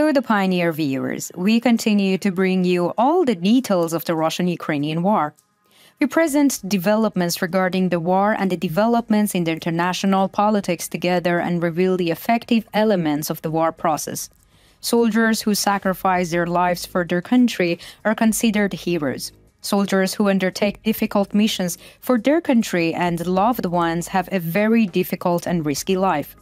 Hello, the Pioneer viewers. We continue to bring you all the details of the Russian-Ukrainian war. We present developments regarding the war and the developments in the international politics together and reveal the effective elements of the war process. Soldiers who sacrifice their lives for their country are considered heroes. Soldiers who undertake difficult missions for their country and loved ones have a very difficult and risky life.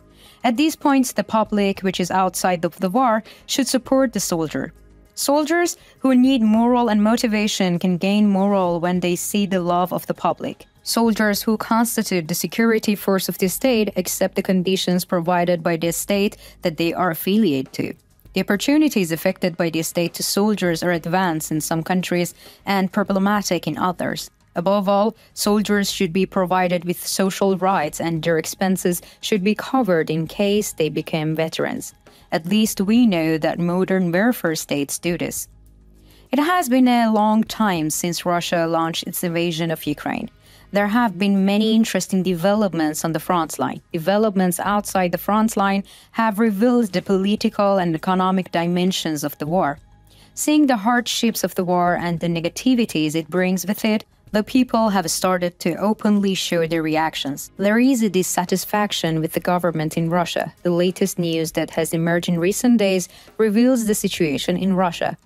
At these points, the public, which is outside of the war, should support the soldier. Soldiers who need morale and motivation can gain morale when they see the love of the public. Soldiers who constitute the security force of the state accept the conditions provided by the state that they are affiliated to. The opportunities affected by the state to soldiers are advanced in some countries and problematic in others. Above all, soldiers should be provided with social rights and their expenses should be covered in case they become veterans. At least we know that modern welfare states do this. It has been a long time since Russia launched its invasion of Ukraine. There have been many interesting developments on the front line. Developments outside the front line have revealed the political and economic dimensions of the war. Seeing the hardships of the war and the negativities it brings with it, the people have started to openly show their reactions. There is a dissatisfaction with the government in Russia. The latest news that has emerged in recent days reveals the situation in Russia.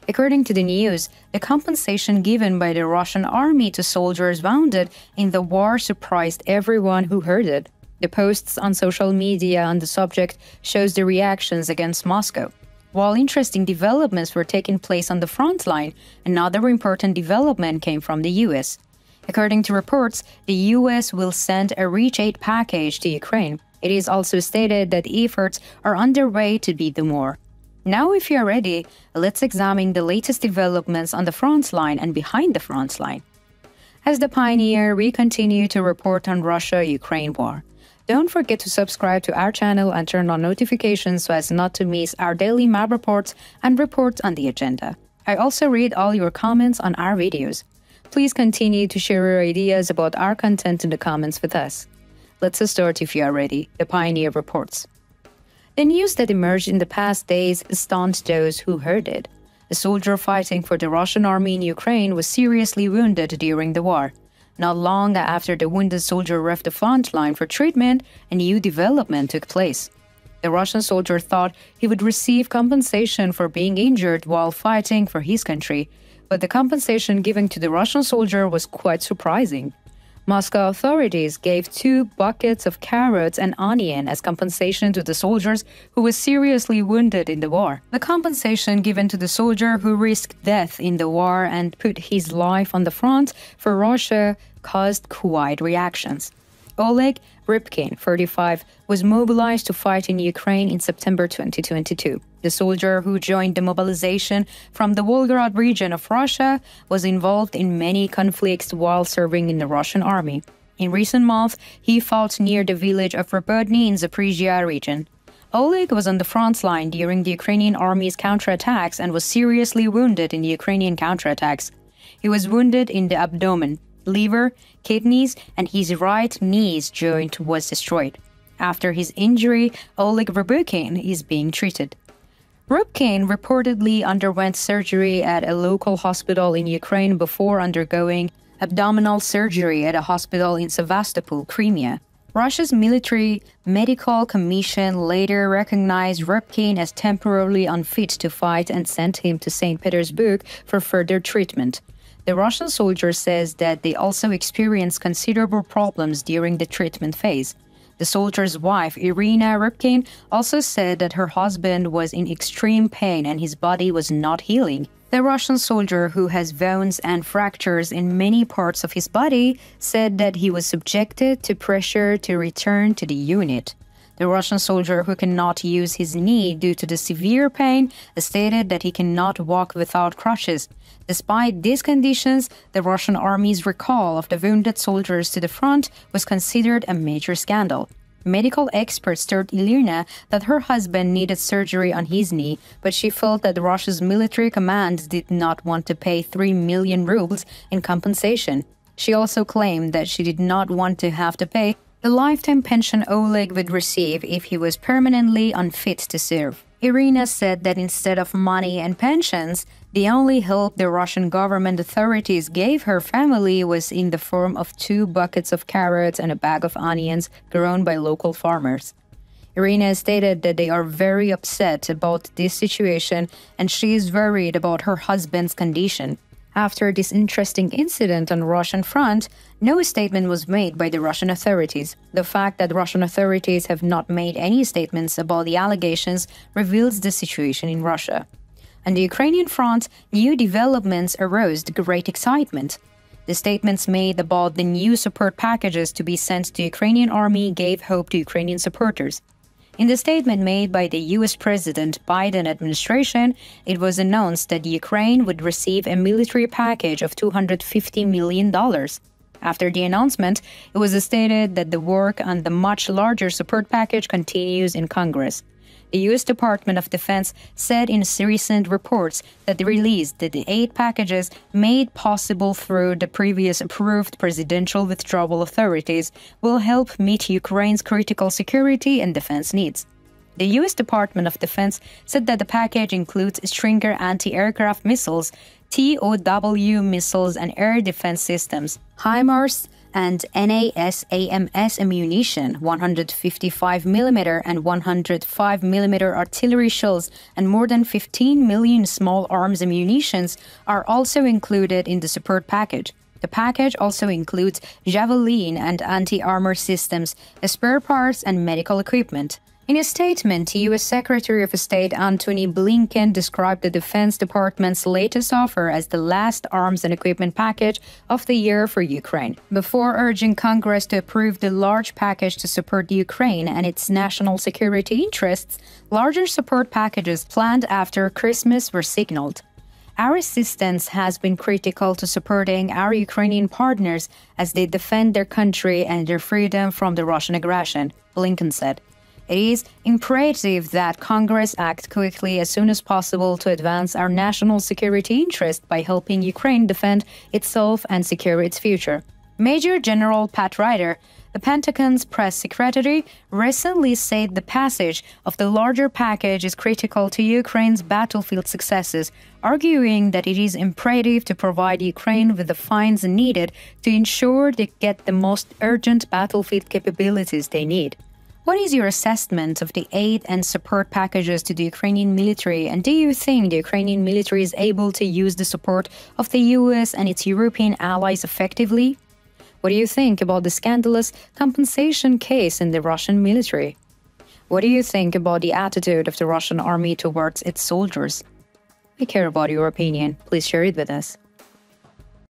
According to the news, the compensation given by the Russian army to soldiers wounded in the war surprised everyone who heard it. The posts on social media on the subject shows the reactions against Moscow. While interesting developments were taking place on the front line, another important development came from the US. According to reports, the US will send a rich aid package to Ukraine. It is also stated that efforts are underway to beat the war. Now, if you are ready, let's examine the latest developments on the front line and behind the front line. As the Pioneer, we continue to report on Russia-Ukraine war. Don't forget to subscribe to our channel and turn on notifications so as not to miss our daily map reports and reports on the agenda. I also read all your comments on our videos. Please continue to share your ideas about our content in the comments with us. Let's start if you are ready. The Pioneer reports. The news that emerged in the past days stunned those who heard it. A soldier fighting for the Russian army in Ukraine was seriously wounded during the war. Not long after the wounded soldier left the front line for treatment, a new development took place. The Russian soldier thought he would receive compensation for being injured while fighting for his country, but the compensation given to the Russian soldier was quite surprising. Moscow authorities gave 2 buckets of carrots and onion as compensation to the soldiers who were seriously wounded in the war. The compensation given to the soldier who risked death in the war and put his life on the front for Russia caused quite reactions. Oleg Rybkin, 45, was mobilized to fight in Ukraine in September 2022. The soldier who joined the mobilization from the Volgograd region of Russia was involved in many conflicts while serving in the Russian army. In recent months, he fought near the village of Rabotny in Zaporizhia region. Oleg was on the front line during the Ukrainian army's counterattacks and was seriously wounded in the Ukrainian counterattacks. He was wounded in the abdomen, liver, kidneys, and his right knee's joint was destroyed. After his injury, Oleg Rybkin is being treated. Rybkin reportedly underwent surgery at a local hospital in Ukraine before undergoing abdominal surgery at a hospital in Sevastopol, Crimea. Russia's Military Medical Commission later recognized Rybkin as temporarily unfit to fight and sent him to St. Petersburg for further treatment. The Russian soldier says that they also experienced considerable problems during the treatment phase. The soldier's wife, Irina Rybkin, also said that her husband was in extreme pain and his body was not healing. The Russian soldier, who has wounds and fractures in many parts of his body, said that he was subjected to pressure to return to the unit. The Russian soldier, who cannot use his knee due to the severe pain, stated that he cannot walk without crutches. Despite these conditions, the Russian army's recall of the wounded soldiers to the front was considered a major scandal. Medical experts told Irina that her husband needed surgery on his knee, but she felt that Russia's military command did not want to pay 3 million rubles in compensation. She also claimed that she did not want to have to pay the lifetime pension Oleg would receive if he was permanently unfit to serve. Irina said that instead of money and pensions, the only help the Russian government authorities gave her family was in the form of 2 buckets of carrots and a bag of onions grown by local farmers. Irina stated that they are very upset about this situation and she is worried about her husband's condition. After this interesting incident on the Russian front, no statement was made by the Russian authorities. The fact that Russian authorities have not made any statements about the allegations reveals the situation in Russia. On the Ukrainian front, new developments aroused great excitement. The statements made about the new support packages to be sent to the Ukrainian army gave hope to Ukrainian supporters. In the statement made by the US President Biden administration, it was announced that Ukraine would receive a military package of $250 million. After the announcement, it was stated that the work on the much larger support package continues in Congress. The U.S. Department of Defense said in recent reports that the release of the 8 packages made possible through the previous approved presidential withdrawal authorities will help meet Ukraine's critical security and defense needs. The U.S. Department of Defense said that the package includes Stinger anti-aircraft missiles, TOW missiles and air defense systems, HIMARS, and NASAMS ammunition, 155mm and 105mm artillery shells, and more than 15 million small arms ammunitions are also included in the support package. The package also includes Javelin and anti-armor systems, spare parts, and medical equipment. In a statement, U.S. Secretary of State Antony Blinken described the Defense Department's latest offer as the last arms and equipment package of the year for Ukraine, before urging Congress to approve the large package to support Ukraine and its national security interests. Larger support packages planned after Christmas were signaled. Our assistance has been critical to supporting our Ukrainian partners as they defend their country and their freedom from the Russian aggression, Blinken said. It is imperative that Congress act quickly as soon as possible to advance our national security interest by helping Ukraine defend itself and secure its future. Major General Pat Ryder, the Pentagon's press secretary, recently said the passage of the larger package is critical to Ukraine's battlefield successes, arguing that it is imperative to provide Ukraine with the funds needed to ensure they get the most urgent battlefield capabilities they need. What is your assessment of the aid and support packages to the Ukrainian military, and do you think the Ukrainian military is able to use the support of the US and its European allies effectively? What do you think about the scandalous compensation case in the Russian military? What do you think about the attitude of the Russian army towards its soldiers? We care about your opinion. Please share it with us.